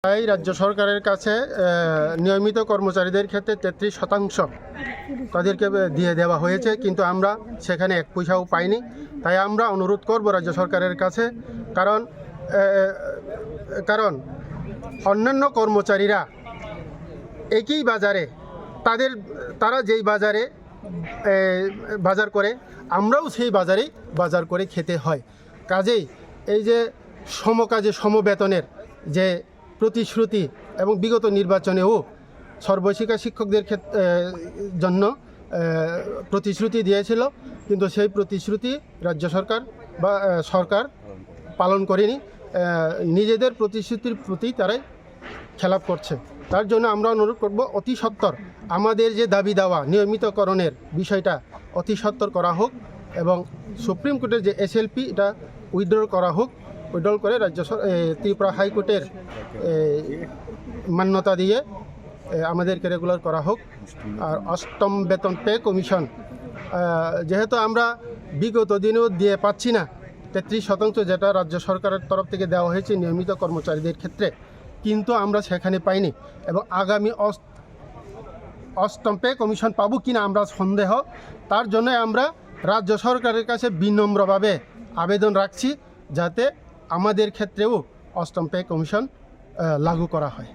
তাই রাজ্য সরকারের কাছে নিয়মিত কর্মচারীদের ক্ষেত্রে 33% তাদেরকে দিয়ে দেওয়া হয়েছে, কিন্তু আমরা সেখানে এক পয়সাও পাইনি। তাই আমরা অনুরোধ করব রাজ্য সরকারের কাছে, কারণ অন্যান্য কর্মচারীরা একই বাজারে তারা যেই বাজারে বাজার করে আমরাও সেই বাজারেই বাজার করে খেতে হয়। কাজেই এই যে সমকাজে সমবেতনের যে প্রতিশ্রুতি এবং বিগত নির্বাচনেও সর্বশিক্ষা শিক্ষকদের জন্য প্রতিশ্রুতি দিয়েছিল, কিন্তু সেই প্রতিশ্রুতি রাজ্য সরকার বা সরকার পালন করেনি। নিজেদের প্রতিশ্রুতির প্রতি তারাই খেলাপ করছে। তার জন্য আমরা অনুরোধ করব অতি সত্বর আমাদের যে দাবি দেওয়া নিয়মিতকরণের বিষয়টা অতি সত্বর করা হোক এবং সুপ্রিম কোর্টের যে SLP এটা উইথড্র করা হোক। উইথড্র করে ত্রিপুরা হাইকোর্টের মান্যতা দিয়ে আমাদেরকে রেগুলার করা হোক। আর অষ্টম বেতন পে কমিশন যেহেতু আমরা বিগত দিনেও দিয়ে পাচ্ছি না 33% যেটা রাজ্য সরকারের তরফ থেকে দেওয়া হয়েছে নিয়মিত কর্মচারীদের ক্ষেত্রে, কিন্তু আমরা সেখানে পাইনি এবং আগামী অষ্টম পে কমিশন পাবো কিনা আমরা সন্দেহ। তার জন্য আমরা রাজ্য সরকারের কাছে বিনম্রভাবে আবেদন রাখছি যাতে আমাদের ক্ষেত্রেও অষ্টম পে কমিশন লাগু করা হয়।